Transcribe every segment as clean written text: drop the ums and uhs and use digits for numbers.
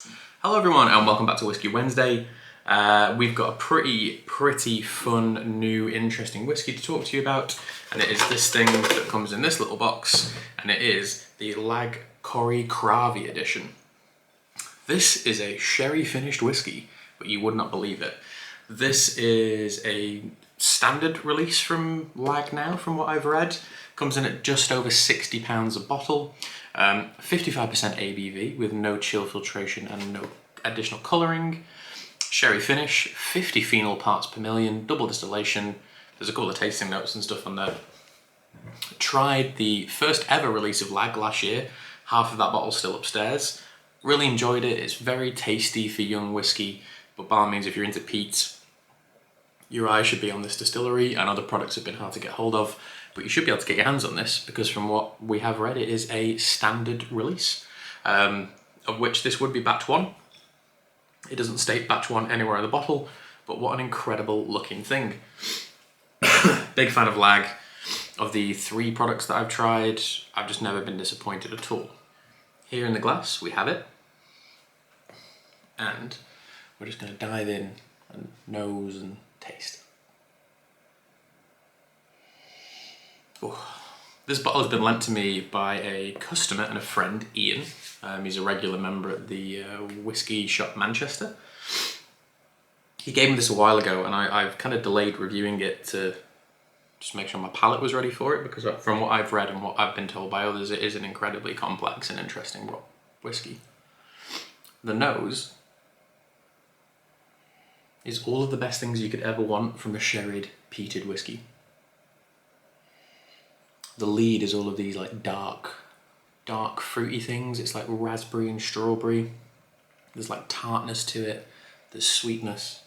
Hello everyone and welcome back to Whisky Wednesday. We've got a pretty fun, new, interesting whisky to talk to you about, and it is this thing that comes in this little box, and it is the Lagg Corriecravie edition. This is a sherry finished whisky, but you would not believe it. This is a standard release from Lagg now, from what I've read. Comes in at just over £60 a bottle. 55% ABV with no chill filtration and no additional colouring. Sherry finish, 50 phenol parts per million, double distillation. There's a couple of tasting notes and stuff on there. Tried the first ever release of Lagg last year. Half of that bottle's still upstairs. Really enjoyed it. It's very tasty for young whiskey, but by all means, if you're into peat, your eyes should be on this distillery. I know the products have been hard to get hold of, but you should be able to get your hands on this because from what we have read, it is a standard release, of which this would be batch 1. It doesn't state batch 1 anywhere in the bottle, but what an incredible looking thing. Big fan of Lagg. Of the 3 products that I've tried, I've just never been disappointed at all. Here in the glass, we have it. And we're just going to dive in and nose and taste. Oh. This bottle has been lent to me by a customer and a friend, Ian. He's a regular member at the Whisky Shop Manchester. He gave me this a while ago, and I've kind of delayed reviewing it to just make sure my palate was ready for it, because from what I've read and what I've been told by others, it is an incredibly complex and interesting whisky. The nose is all of the best things you could ever want from a sherried, peated whisky. The lead is all of these like dark fruity things. It's like raspberry and strawberry. There's like tartness to it. There's sweetness.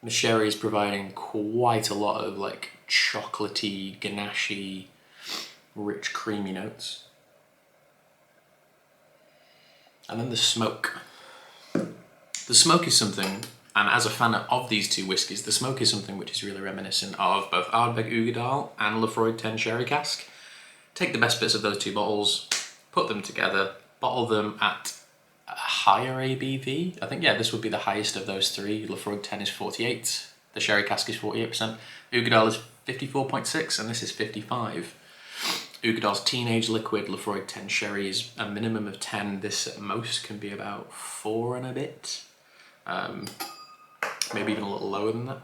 The sherry is providing quite a lot of like chocolatey, ganache, rich, creamy notes. And then the smoke. The smoke is something, and as a fan of these 2 whiskies, the smoke is something which is really reminiscent of both Ardbeg Uigeadail and Laphroaig 10 Sherry Cask. Take the best bits of those 2 bottles, put them together, bottle them at a higher ABV. I think, yeah, this would be the highest of those 3. Laphroaig 10 is 48, the Sherry Cask is 48%, Uigeadail is 54.6, and this is 55. Uigeadail's Teenage Liquid, Laphroaig 10 Sherry is a minimum of 10. This at most can be about 4 and a bit. Maybe even a little lower than that.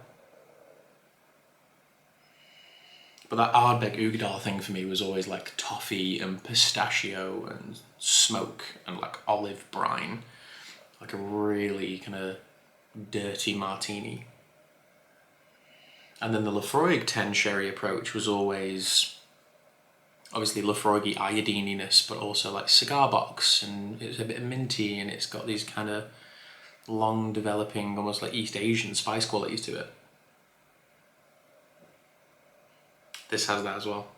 But that Ardbeg Uigeadail thing for me was always like toffee and pistachio and smoke and like olive brine. Like a really kind of dirty martini. And then the Laphroaig 10 Sherry approach was always obviously Laphroaig iodininess, but also like cigar box, and it's a bit minty, and it's got these kind of long developing, almost like East Asian spice qualities to it. This has that as well.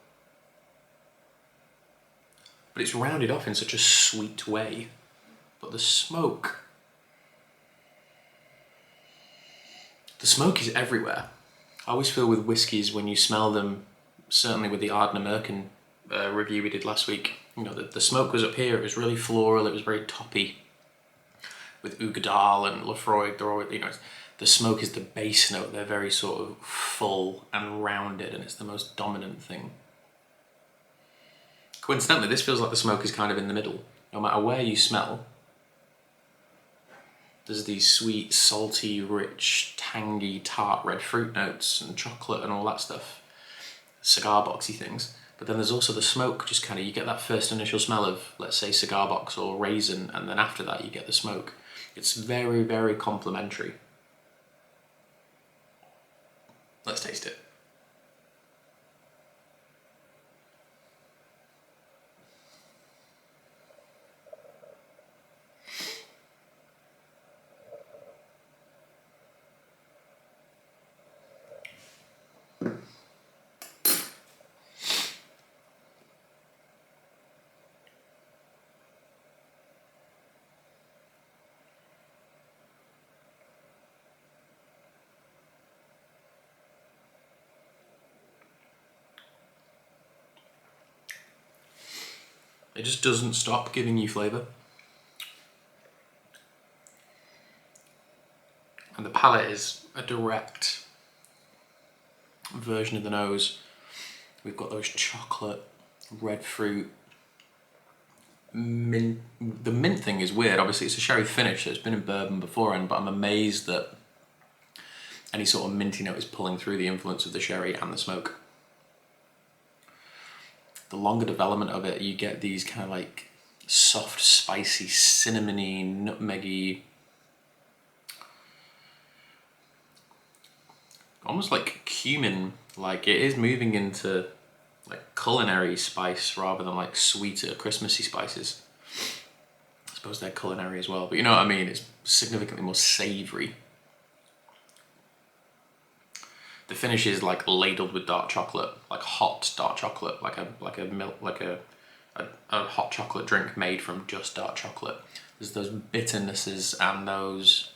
But it's rounded off in such a sweet way. But the smoke is everywhere. I always feel with whiskies when you smell them, certainly with the Ardna Merkin review we did last week, you know, the smoke was up here, it was really floral, it was very toppy. With Uigeadail and Laphroaig, they're always, you know, the smoke is the base note. They're very sort of full and rounded, and it's the most dominant thing. Coincidentally, this feels like the smoke is kind of in the middle. No matter where you smell, there's these sweet, salty, rich, tangy, tart red fruit notes and chocolate and all that stuff. Cigar boxy things. But then there's also the smoke, just kind of, you get that first initial smell of, let's say, cigar box or raisin, and then after that you get the smoke. It's very, very complimentary. Let's taste it. It just doesn't stop giving you flavour. And the palate is a direct version of the nose. We've got those chocolate, red fruit, mint. The mint thing is weird. Obviously it's a sherry finish, so it's been in bourbon beforehand, but I'm amazed that any sort of minty note is pulling through the influence of the sherry and the smoke. The longer development of it, you get these kind of like soft, spicy, cinnamony, nutmeggy, almost like cumin. Like it is moving into like culinary spice rather than like sweeter, Christmassy spices. I suppose they're culinary as well, but you know what I mean? It's significantly more savoury. The finish is like ladled with dark chocolate, like hot dark chocolate, like a hot chocolate drink made from just dark chocolate. There's those bitternesses and those,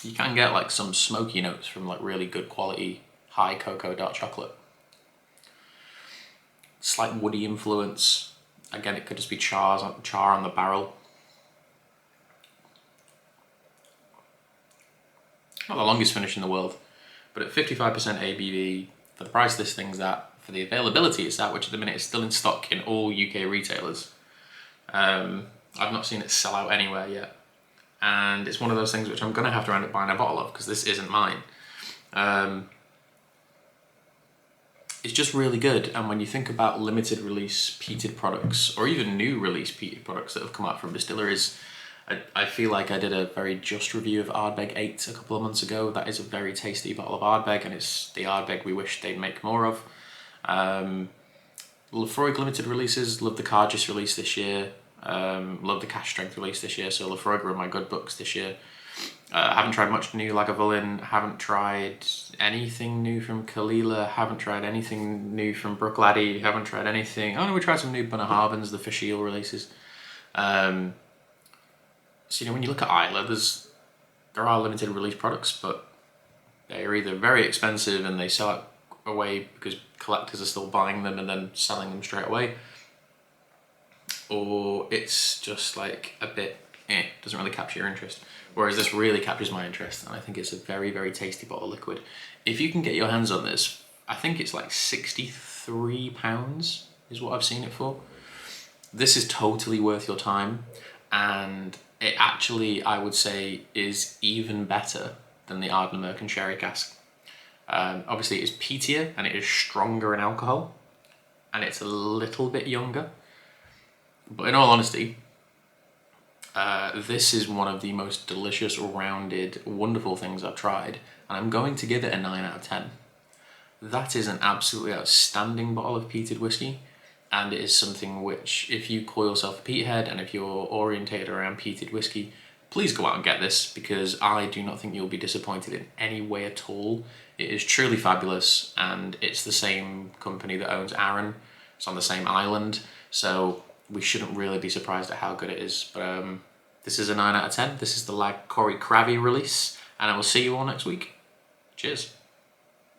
you can get like some smoky notes from like really good quality high cocoa dark chocolate. Slight woody influence. Again, it could just be char on the barrel. Not the longest finish in the world, but at 55% ABV, for the price this thing's at, for the availability it's at, which at the minute is still in stock in all UK retailers. I've not seen it sell out anywhere yet. And it's one of those things which I'm going to have to end up buying a bottle of, because this isn't mine. It's just really good. And when you think about limited release peated products, or even new release peated products that have come out from distilleries, I feel like I did a very just review of Ardbeg 8 a couple of months ago. That is a very tasty bottle of Ardbeg, and it's the Ardbeg we wish they'd make more of. Lefroy limited releases, love the Cargis release this year, love the Cash Strength release this year, so Lefroy were in my good books this year. Haven't tried much new Lagavulin, haven't tried anything new from Kalila, haven't tried anything new from Brookladdy, haven't tried anything, oh no, we tried some new Bunnahabhans, the Fish Eel releases. So, you know, when you look at Isla, there are limited release products, but they're either very expensive and they sell out away because collectors are still buying them and then selling them straight away, or it's just like a bit, doesn't really capture your interest. Whereas this really captures my interest, and I think it's a very, very tasty bottle of liquid. If you can get your hands on this, I think it's like £63 is what I've seen it for. This is totally worth your time, and it actually, I would say, is even better than the Ardnamurchan Sherry Cask. Obviously, it is peatier and it is stronger in alcohol, and it's a little bit younger. But in all honesty, this is one of the most delicious, rounded, wonderful things I've tried, and I'm going to give it a 9 out of 10. That is an absolutely outstanding bottle of peated whiskey. And it is something which, if you call yourself a peat head and if you're orientated around peated whiskey, please go out and get this, because I do not think you'll be disappointed in any way at all. It is truly fabulous, and it's the same company that owns Arran. It's on the same island, so we shouldn't really be surprised at how good it is. But this is a 9 out of 10. This is the Lagg Corriecravie release, and I will see you all next week. Cheers.